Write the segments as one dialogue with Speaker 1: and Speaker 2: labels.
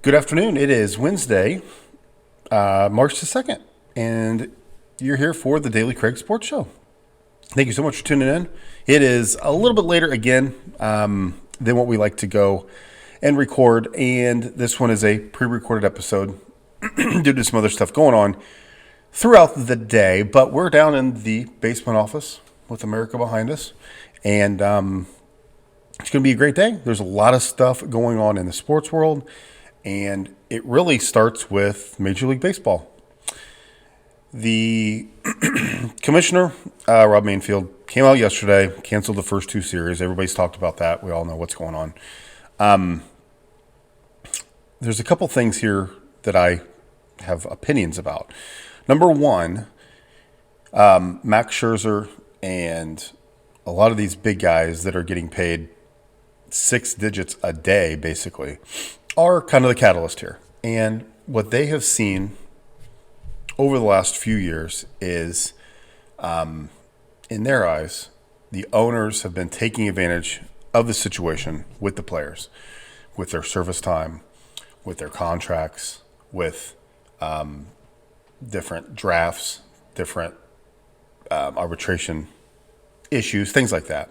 Speaker 1: Good afternoon. It is Wednesday, March the 2nd, and you're here for the Daily Craig Sports Show. Thank you so much for tuning in. It is a little bit later again than what we like to go and record, and this one is a pre-recorded episode due to some other stuff going on throughout the day, but we're down in the basement office with America behind us, and it's going to be a great day. There's a lot of stuff going on in the sports world, and it really starts with Major League Baseball. The commissioner, Rob Manfield, came out yesterday, canceled the first two series. Everybody's talked about that. We all know what's going on. There's a couple things here that I have opinions about. Number one, Max Scherzer and a lot of these big guys that are getting paid 6 digits a day, basically, are kind of the catalyst here. And what they have seen over the last few years is, in their eyes, the owners have been taking advantage of the situation with the players, with their service time, with their contracts, with different drafts, different arbitration issues, things like that.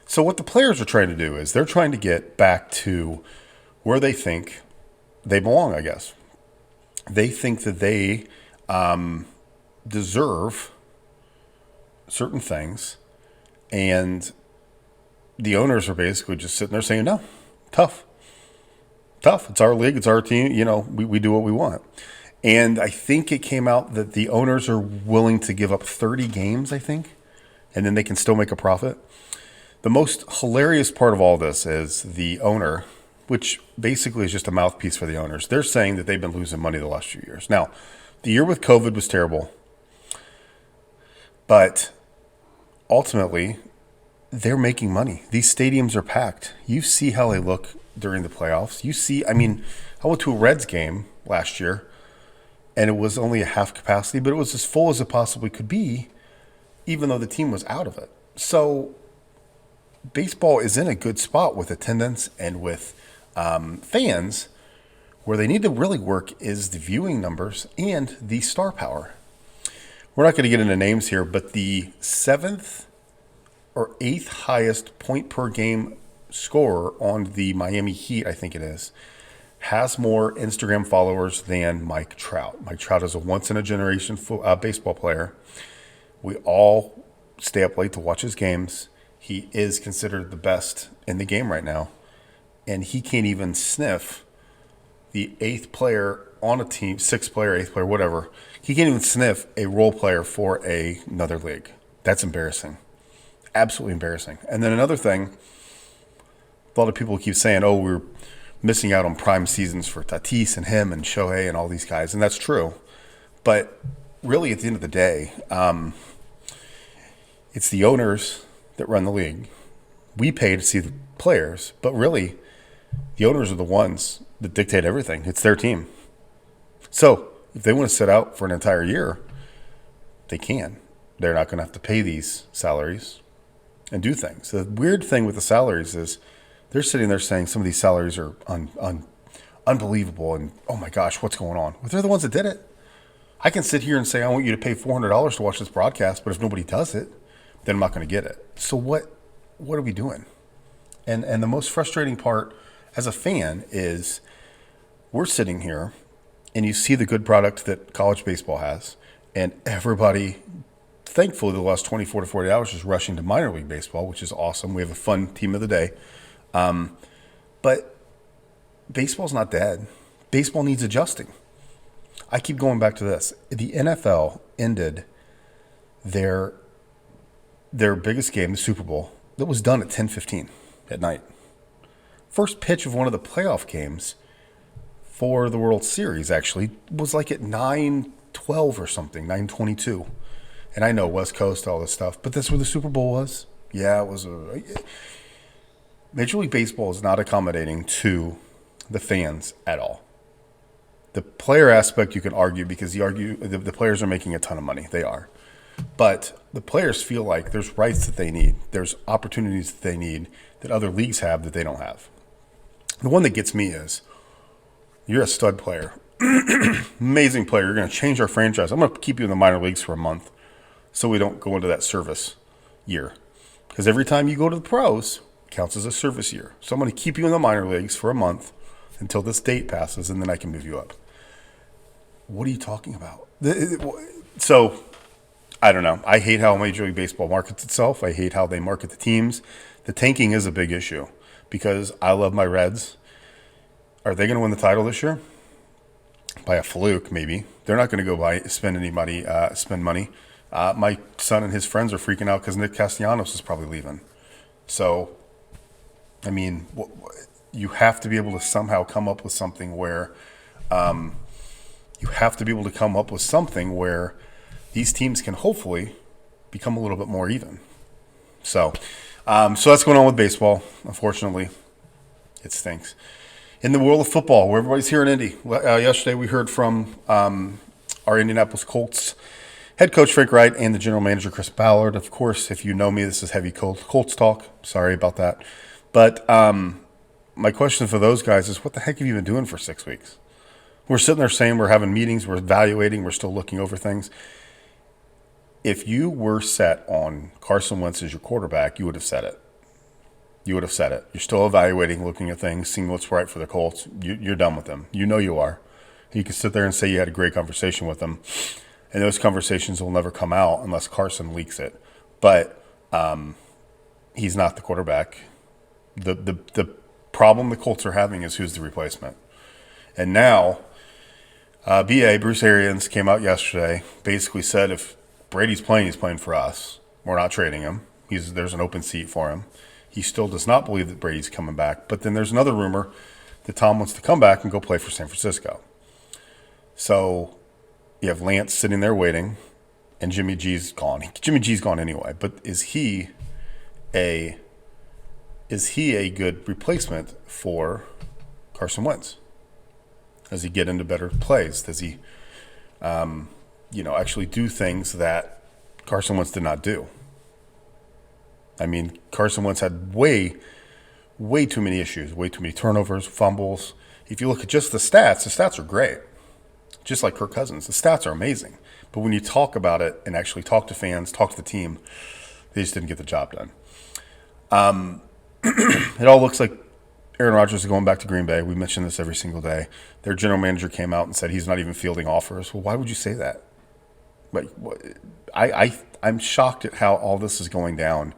Speaker 1: So what the players are trying to do is they're trying to get back to where they think they belong, I guess. They think that they deserve certain things, and the owners are basically just sitting there saying, no, tough. It's our league, it's our team, we do what we want. And I think it came out that the owners are willing to give up 30 games, I think, and then they can still make a profit. The most hilarious part of all this is the owner, which basically is just a mouthpiece for the owners. They're saying that they've been losing money the last few years. Now, the year with COVID was terrible, but ultimately, they're making money. These stadiums are packed. You see how they look during the playoffs. I went to a Reds game last year, and it was only a half capacity, but it was as full as it possibly could be, even though the team was out of it. So baseball is in a good spot with attendance and with fans. Where they need to really work is the viewing numbers and the star power. We're not going to get into names here, but the 7th or 8th highest point per game scorer on the Miami Heat, I think it is, has more Instagram followers than Mike Trout. Mike Trout is a once-in-a-generation baseball player. We all stay up late to watch his games. He is considered the best in the game right now, and he can't even sniff the 8th player on a team, 6th player, 8th player, whatever. He can't even sniff a role player for another league. That's embarrassing. Absolutely embarrassing. And then another thing, a lot of people keep saying, we're missing out on prime seasons for Tatis and him and Shohei and all these guys. And that's true. But really, at the end of the day, it's the owners that run the league. We pay to see the players, but really, the owners are the ones that dictate everything. It's their team. So if they want to sit out for an entire year, they can. They're not going to have to pay these salaries and do things. The weird thing with the salaries is they're sitting there saying some of these salaries are unbelievable and, oh my gosh, what's going on? Well, they're the ones that did it. I can sit here and say, I want you to pay $400 to watch this broadcast, but if nobody does it, then I'm not going to get it. So what are we doing? And the most frustrating part as a fan is we're sitting here and you see the good product that college baseball has, and everybody, thankfully, the last 24 to 40 hours is rushing to minor league baseball, which is awesome. We have a fun team of the day. But baseball's not dead. Baseball needs adjusting. I keep going back to this. The NFL ended their biggest game, the Super Bowl, that was done at 10:15 at night. First pitch of one of the playoff games for the World Series actually was like at 9:12 or something, 9:22. And I know West Coast, all this stuff, but that's where the Super Bowl was. Yeah, it was. Major League Baseball is not accommodating to the fans at all. The player aspect you can argue because the players are making a ton of money. They are. But the players feel like there's rights that they need. There's opportunities that they need that other leagues have that they don't have. The one that gets me is You're a stud player. Amazing player. You're going to change our franchise. I'm going to keep you in the minor leagues for a month so we don't go into that service year. Because every time you go to the pros, it counts as a service year. So I'm going to keep you in the minor leagues for a month until this date passes, and then I can move you up. What are you talking about? So, I don't know. I hate how Major League Baseball markets itself. I hate how they market the teams. The tanking is a big issue because I love my Reds. Are they going to win the title this year? By a fluke, maybe. They're not going to go spend money. My son and his friends are freaking out because Nick Castellanos is probably leaving. So, I mean, you have to be able to somehow come up with something where these teams can hopefully become a little bit more even. So that's going on with baseball. Unfortunately, it stinks. In the world of football, where everybody's here in Indy, yesterday we heard from our Indianapolis Colts head coach Frank Wright and the general manager Chris Ballard. Of course, if you know me, this is heavy Colts talk. Sorry about that. But my question for those guys is, what the heck have you been doing for 6 weeks? We're sitting there saying we're having meetings, we're evaluating, we're still looking over things. If you were set on Carson Wentz as your quarterback, you would have said it. You're still evaluating, looking at things, seeing what's right for the Colts. You're done with them. You know you are. You can sit there and say you had a great conversation with them, and those conversations will never come out unless Carson leaks it. But he's not the quarterback. The problem the Colts are having is who's the replacement. And now, Bruce Arians came out yesterday, basically said if Brady's playing, he's playing for us. We're not trading him. There's an open seat for him. He still does not believe that Brady's coming back. But then there's another rumor that Tom wants to come back and go play for San Francisco. So you have Lance sitting there waiting, and Jimmy G's gone. Jimmy G's gone anyway. But is he a good replacement for Carson Wentz? Does he get into better plays? Does he, actually do things that Carson Wentz did not do? I mean, Carson Wentz had way too many issues, way too many turnovers, fumbles. If you look at just the stats are great. Just like Kirk Cousins, the stats are amazing. But when you talk about it and actually talk to fans, talk to the team, they just didn't get the job done. It all looks like Aaron Rodgers is going back to Green Bay. We mention this every single day. Their general manager came out and said he's not even fielding offers. Well, why would you say that? I'm shocked at how all this is going down.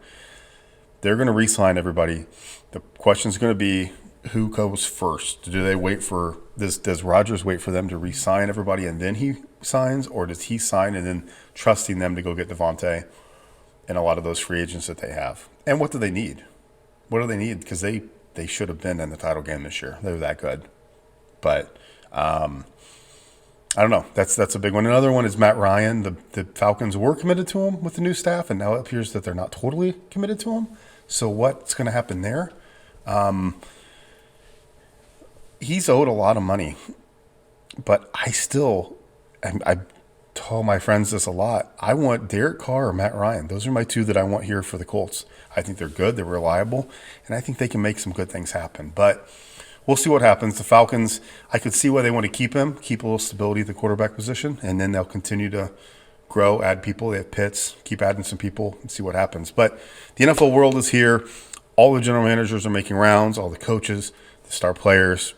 Speaker 1: They're going to re-sign everybody. The question is going to be who goes first. Do they wait for this? Does Rodgers wait for them to re-sign everybody and then he signs, or does he sign and then trusting them to go get Devontae and a lot of those free agents that they have? And what do they need? What do they need? Because they should have been in the title game this year. They're that good. But I don't know. That's a big one. Another one is Matt Ryan. The Falcons were committed to him with the new staff, and now it appears that they're not totally committed to him. So what's going to happen there? He's owed a lot of money, but I tell my friends this a lot. I want Derek Carr or Matt Ryan. Those are my two that I want here for the Colts. I think they're good, they're reliable, and I think they can make some good things happen. But we'll see what happens. The Falcons, I could see why they want to keep him, keep a little stability at the quarterback position, and then they'll continue to grow, add people. They have Pitts, keep adding some people and see what happens. But the NFL world is here. All the general managers are making rounds, all the coaches, the star players.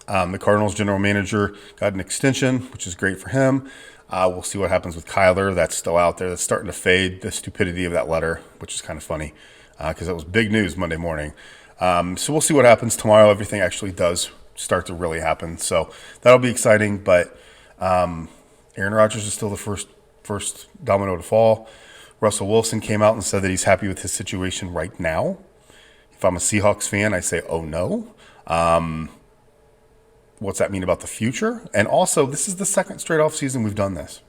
Speaker 1: The Cardinals general manager got an extension, which is great for him. We'll see what happens with Kyler. That's still out there. That's starting to fade, the stupidity of that letter, which is kind of funny because that was big news Monday morning. So we'll see what happens tomorrow. Everything actually does start to really happen. So that'll be exciting. But Aaron Rodgers is still the first domino to fall. Russell Wilson came out and said that he's happy with his situation right now. If I'm a Seahawks fan, I say, oh no. What's that mean about the future? And also, this is the second straight off season we've done this.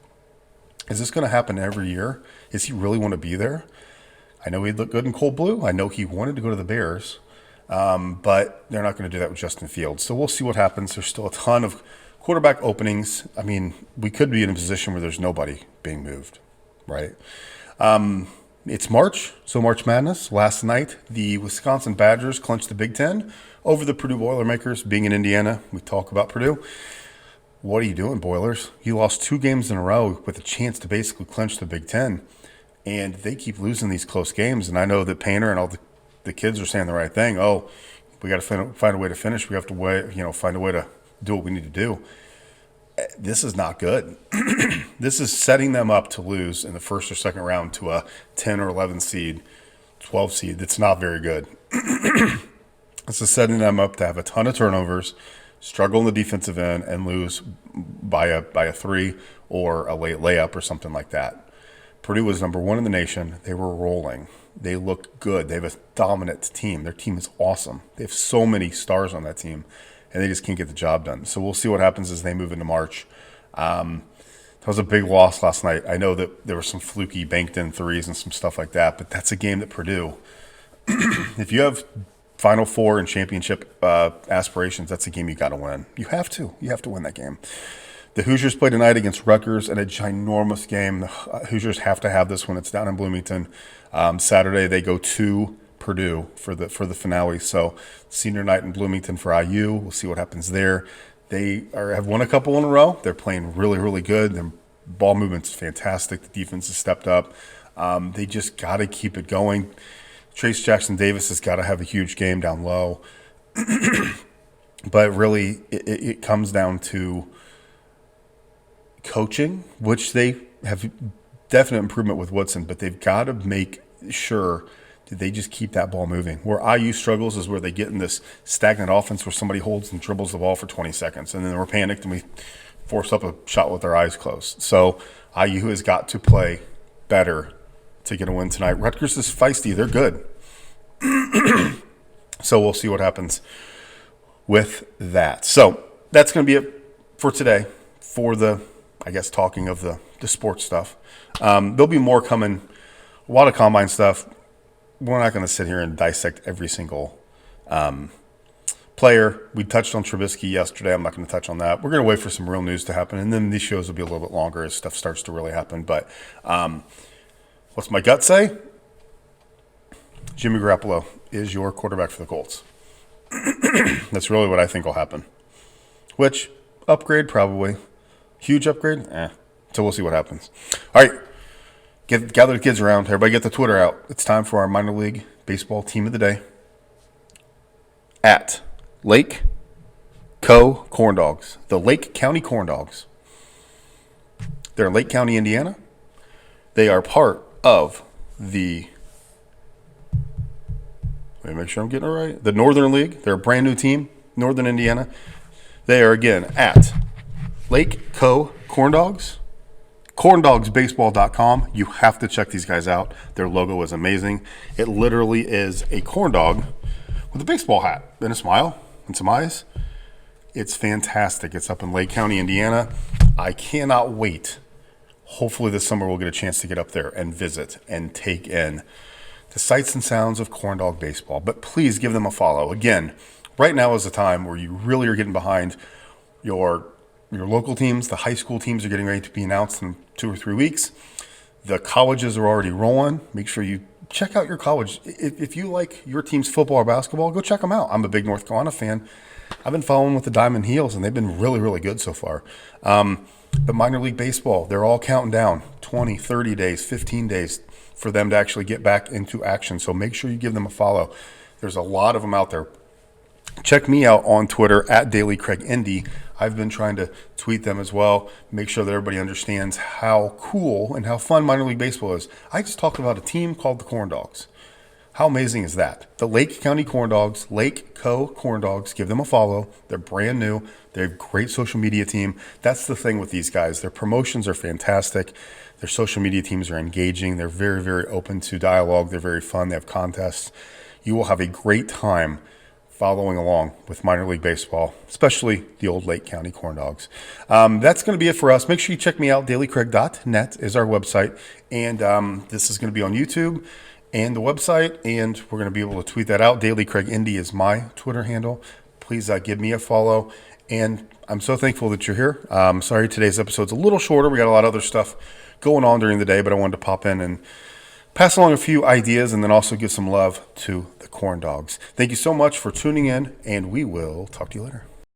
Speaker 1: Is this going to happen every year? Does he really want to be there? I know he'd look good in cold blue. I know he wanted to go to the Bears, but they're not going to do that with Justin Fields. So we'll see what happens. There's still a ton of quarterback openings. I mean, we could be in a position where there's nobody being moved, right? It's March, so March Madness. Last night, the Wisconsin Badgers clinched the Big Ten over the Purdue Boilermakers. Being in Indiana, we talk about Purdue. What are you doing, Boilers? You lost 2 games in a row with a chance to basically clinch the Big Ten, and they keep losing these close games. And I know that Painter and all the kids are saying the right thing. Oh, we got to find a way to finish. We have to find a way to do what we need to do. This is not good. This is setting them up to lose in the first or second round to a 10 or 11 seed, 12 seed. That's not very good. This is setting them up to have a ton of turnovers, struggle in the defensive end, and lose by a 3 or a late layup or something like that. Purdue was number 1 in the nation. They were rolling. They looked good. They have a dominant team. Their team is awesome. They have so many stars on that team, and they just can't get the job done. So we'll see what happens as they move into March. That was a big loss last night. I know that there were some fluky banked-in threes and some stuff like that, but that's a game that Purdue, if you have Final Four and championship aspirations, that's a game you got to win. You have to. You have to win that game. The Hoosiers play tonight against Rutgers in a ginormous game. The Hoosiers have to have this one. It's down in Bloomington. Saturday they go to Purdue for the finale. So senior night in Bloomington for IU. We'll see what happens there. They have won a couple in a row. They're playing really, really good. Their ball movement's fantastic. The defense has stepped up. They just got to keep it going. Trace Jackson-Davis has got to have a huge game down low. But really, it comes down to coaching, which they have definite improvement with Woodson, but they've got to make sure that they just keep that ball moving. Where IU struggles is where they get in this stagnant offense where somebody holds and dribbles the ball for 20 seconds, and then we're panicked and we force up a shot with our eyes closed. So IU has got to play better to get a win tonight. Rutgers is feisty. They're good. So we'll see what happens with that. So that's going to be it for today for the, I guess, talking of the sports stuff. There'll be more coming, a lot of combine stuff. We're not going to sit here and dissect every single player. We touched on Trubisky yesterday. I'm not going to touch on that. We're going to wait for some real news to happen, and then these shows will be a little bit longer as stuff starts to really happen. But what's my gut say? Jimmy Garoppolo is your quarterback for the Colts. That's really what I think will happen. Which, upgrade probably. Huge upgrade? So we'll see what happens. All right. Gather the kids around. Everybody get the Twitter out. It's time for our minor league baseball team of the day. At Lake Co. Corndogs. The Lake County Corndogs. They're in Lake County, Indiana. They are part of the, let me make sure I'm getting it right, the Northern League. They're a brand new team, Northern Indiana. They are, again, at Lake Co. Corndogs. CornDogsBaseball.com. You have to check these guys out. Their logo is amazing. It literally is a corn dog with a baseball hat and a smile and some eyes. It's fantastic. It's up in Lake County, Indiana. I cannot wait. Hopefully this summer we'll get a chance to get up there and visit and take in the sights and sounds of corn dog baseball. But please give them a follow. Again, right now is the time where you really are getting behind your local teams. The high school teams are getting ready to be announced in 2 or 3 weeks. The colleges are already rolling. Make sure you check out your college. If you like your team's football or basketball, go check them out. I'm a big North Carolina fan. I've been following with the Diamond Heels, and they've been really, really good so far. The minor league baseball, they're all counting down 20, 30 days, 15 days for them to actually get back into action. So make sure you give them a follow. There's a lot of them out there. Check me out on Twitter at DailyCraigIndy. I've been trying to tweet them as well, make sure that everybody understands how cool and how fun minor league baseball is. I just talked about a team called the Corndogs. How amazing is that? The Lake County Corndogs, Lake Co. Corndogs, give them a follow. They're brand new. They're a great social media team. That's the thing with these guys. Their promotions are fantastic. Their social media teams are engaging. They're very, very open to dialogue. They're very fun. They have contests. You will have a great time following along with minor league baseball, especially the old Lake County Corndogs. That's going to be it for us. Make sure you check me out. dailycraig.net is our website. And this is going to be on YouTube and the website, and we're going to be able to tweet that out. DailyCraigIndy is my Twitter handle. Please give me a follow. And I'm so thankful that you're here. Sorry today's episode's a little shorter. We got a lot of other stuff going on during the day, but I wanted to pop in and pass along a few ideas and then also give some love to the Corn Dogs. Thank you so much for tuning in, and we will talk to you later.